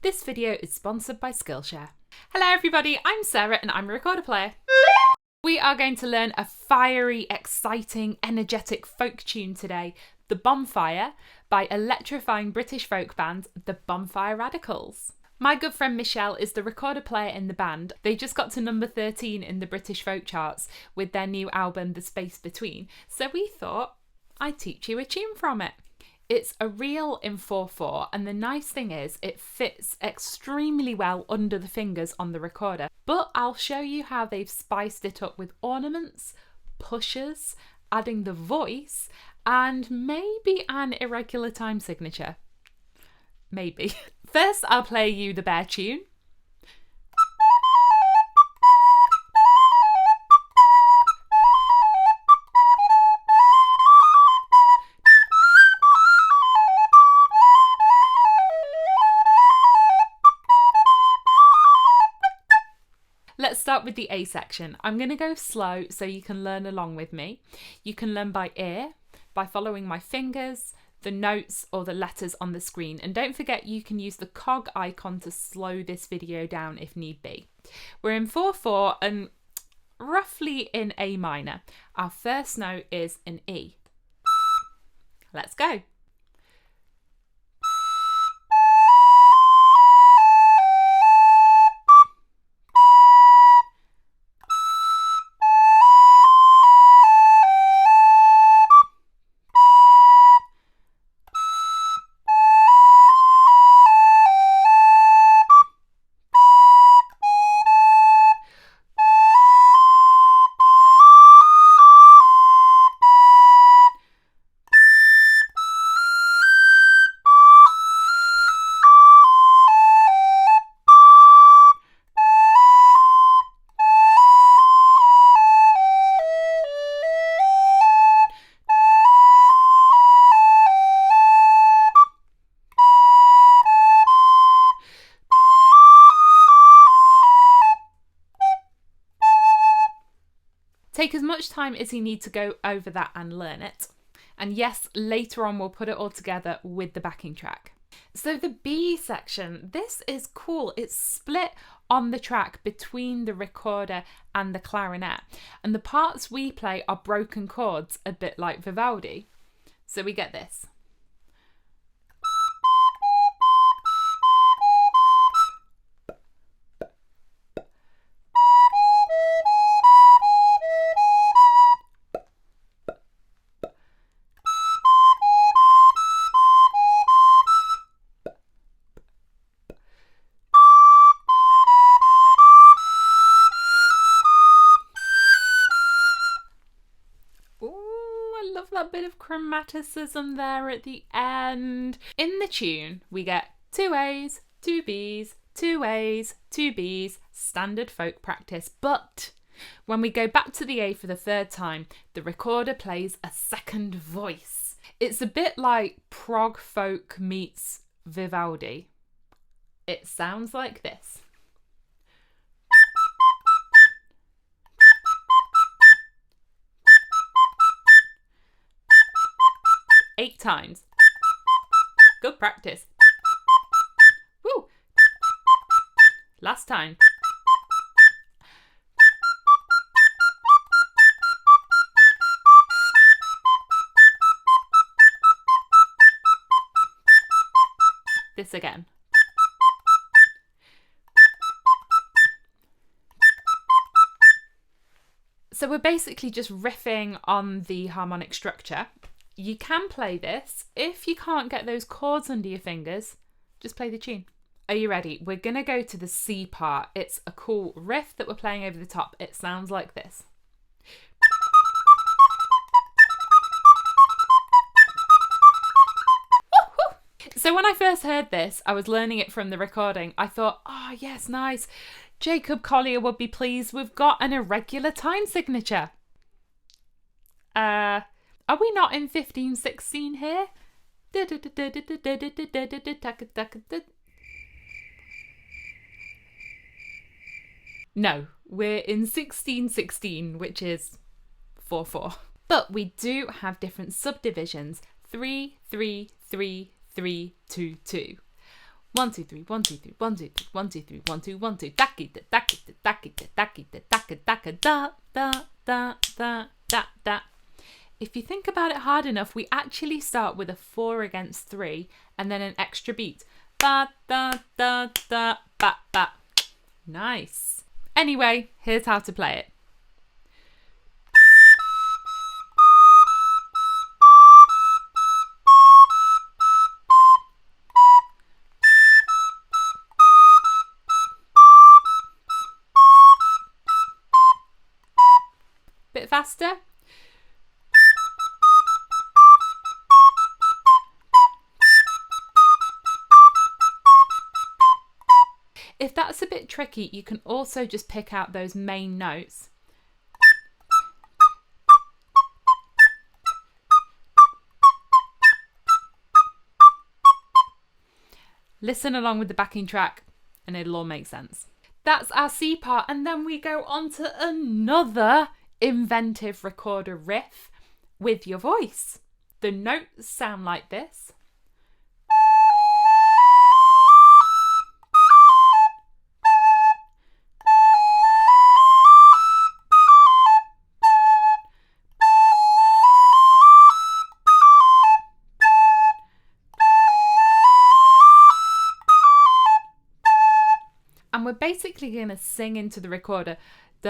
This video is sponsored by Skillshare. Hello everybody, I'm Sarah and I'm a recorder player. We are going to learn a fiery, exciting, energetic folk tune today, The Bonfire, by electrifying British folk band, the Bonfire Radicals. My good friend Michelle is the recorder player in the band. They just got to number 13 in the British folk charts with their new album, The Space Between. So we thought I'd teach you a tune from it. It's a reel in 4/4, and the nice thing is it fits extremely well under the fingers on the recorder. But I'll show you how they've spiced it up with ornaments, pushers, adding the voice, and maybe an irregular time signature. Maybe. First, I'll play you the bare tune. Let's start with the A section. I'm going to go slow so you can learn along with me. You can learn by ear, by following my fingers, the notes or the letters on the screen. And don't forget you can use the cog icon to slow this video down if need be. We're in 4/4 and roughly in A minor. Our first note is an E. Let's go. Take as much time as you need to go over that and learn it. And yes, later on we'll put it all together with the backing track. So the B section, this is cool. It's split on the track between the recorder and the clarinet. And the parts we play are broken chords, a bit like Vivaldi. So we get this. That bit of chromaticism there at the end. In the tune, we get 2 A's, 2 B's, 2 A's, 2 B's, standard folk practice. But when we go back to the A for the third time, the recorder plays a second voice. It's a bit like prog folk meets Vivaldi. It sounds like this. 8 times. Good practice. Woo! Last time. This again. So we're basically just riffing on the harmonic structure. You can play this. If you can't get those chords under your fingers, just play the tune. Are you ready? We're going to go to the C part. It's a cool riff that we're playing over the top. It sounds like this. So when I first heard this, I was learning it from the recording. I thought, oh yes, nice. Jacob Collier would be pleased. We've got an irregular time signature. Are we not in 15/16 here? No, we're in 16/16, which is 4/4. But we do have different subdivisions, 3, 3, 3, 3, 2, 2. 1, 2, 3, 1, 2, 3, 1, 2, 3, 1, 2, 3, 1, 2, 1, 2. Daki da daki da daki da daki da daka daka da da da da da da. If you think about it hard enough, we actually start with a 4 against 3 and then an extra beat. Ba da da da ba ba. Nice. Anyway, here's how to play it. Bit faster. If that's a bit tricky, you can also just pick out those main notes. Listen along with the backing track and it'll all make sense. That's our C part, and then we go on to another inventive recorder riff with your voice. The notes sound like this. And we're basically going to sing into the recorder. You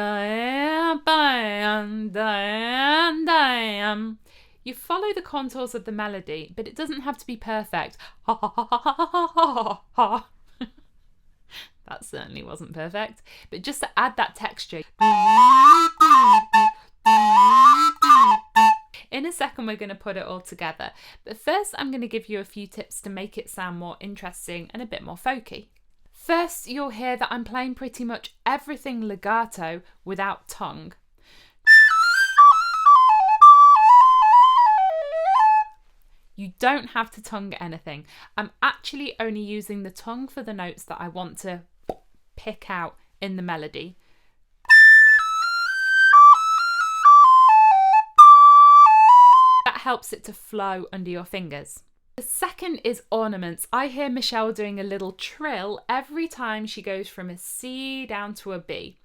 follow the contours of the melody, but it doesn't have to be perfect. That certainly wasn't perfect, but just to add that texture. In a second, we're going to put it all together. But first, I'm going to give you a few tips to make it sound more interesting and a bit more folky. First, you'll hear that I'm playing pretty much everything legato without tongue. You don't have to tongue anything. I'm actually only using the tongue for the notes that I want to pick out in the melody. That helps it to flow under your fingers. The second is ornaments. I hear Michelle doing a little trill every time she goes from a C down to a B.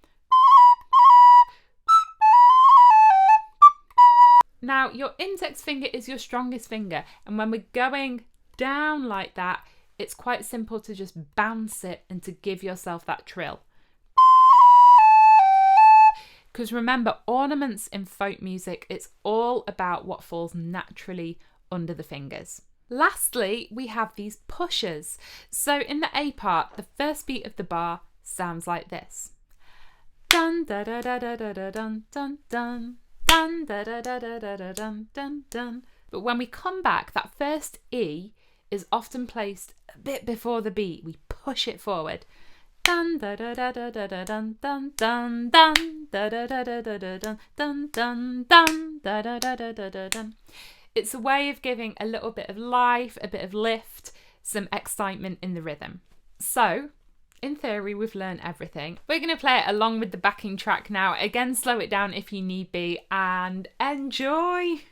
Now, your index finger is your strongest finger, and when we're going down like that, it's quite simple to just bounce it and to give yourself that trill. Because remember, ornaments in folk music, it's all about what falls naturally under the fingers. Lastly, we have these pushers. So in the A part, the first beat of the bar sounds like this. Dun da da da da da da dun dun dun dun da da da da da da dun dun dun. But when we come back, that first E is often placed a bit before the beat. We push it forward. Dun da da da da da da dun dun dun dun da da da da da da dun dun dun dun da da da da da da dun. It's a way of giving a little bit of life, a bit of lift, some excitement in the rhythm. So, in theory, we've learned everything. We're going to play it along with the backing track now. Again, slow it down if you need be, and enjoy!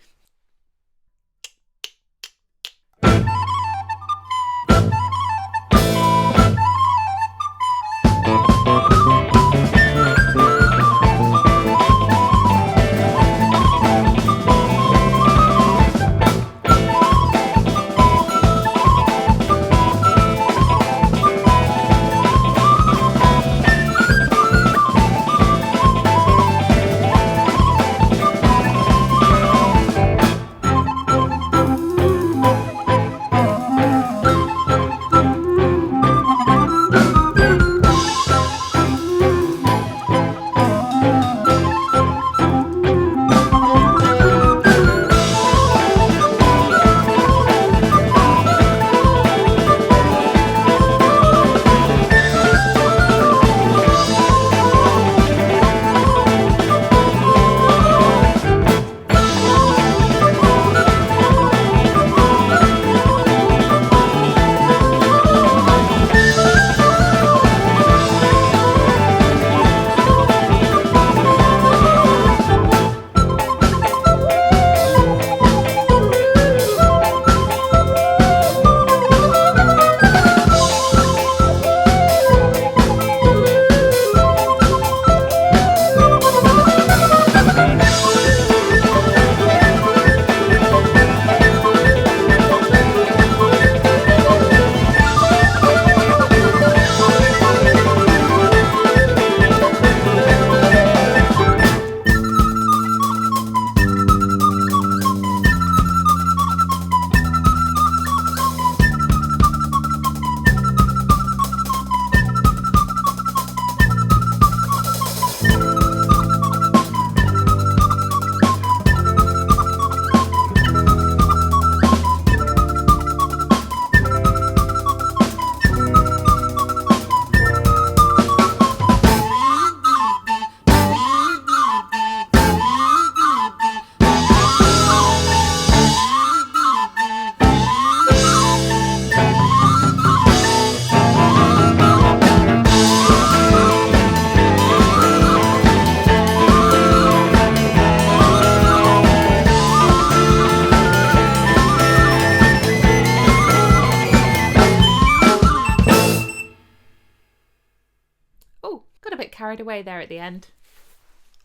bit carried away there at the end.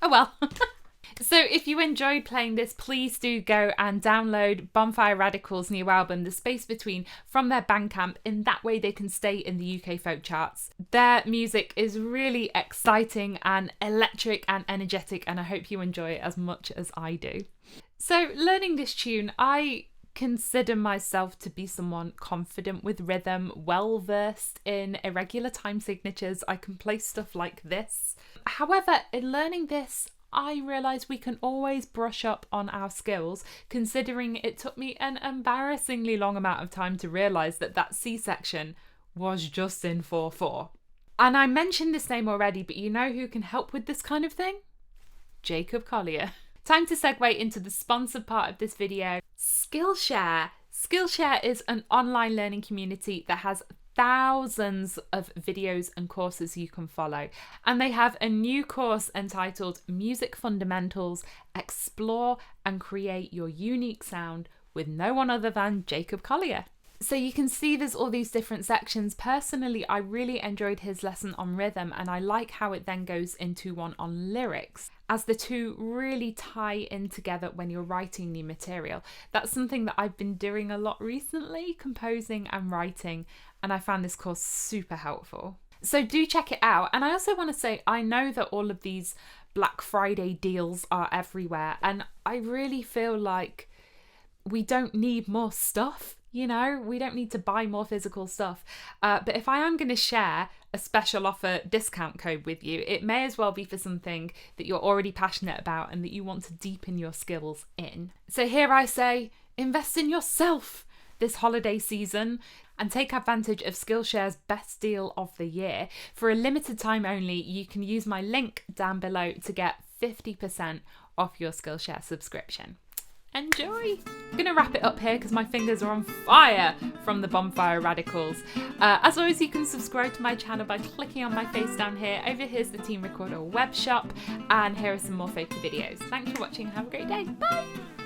Oh well. So if you enjoyed playing this, please do go and download Bonfire Radicals' new album, The Space Between, from their Bandcamp. In that way they can stay in the UK folk charts. Their music is really exciting and electric and energetic, and I hope you enjoy it as much as I do. So learning this tune, I consider myself to be someone confident with rhythm, well versed in irregular time signatures. I can play stuff like this. However, in learning this, I realised we can always brush up on our skills, considering it took me an embarrassingly long amount of time to realise that that C section was just in 4/4. And I mentioned this name already, but you know who can help with this kind of thing? Jacob Collier. Time to segue into the sponsored part of this video, Skillshare. Skillshare is an online learning community that has thousands of videos and courses you can follow, and they have a new course entitled Music Fundamentals: Explore and Create Your Unique Sound with no one other than Jacob Collier. So you can see there's all these different sections. Personally, I really enjoyed his lesson on rhythm, and I like how it then goes into one on lyrics, as the two really tie in together when you're writing new material. That's something that I've been doing a lot recently, composing and writing, and I found this course super helpful. So do check it out. And I also want to say, I know that all of these Black Friday deals are everywhere, and I really feel like we don't need more stuff. You know, we don't need to buy more physical stuff. But if I am going to share a special offer discount code with you, it may as well be for something that you're already passionate about and that you want to deepen your skills in. So here I say, invest in yourself this holiday season and take advantage of Skillshare's best deal of the year. For a limited time only, you can use my link down below to get 50% off your Skillshare subscription. Enjoy! I'm gonna wrap it up here because my fingers are on fire from the Bonfire Radicals. As always, you can subscribe to my channel by clicking on my face down here. Over here's the Team Recorder web shop, and here are some more folky videos. Thanks for watching and have a great day. Bye!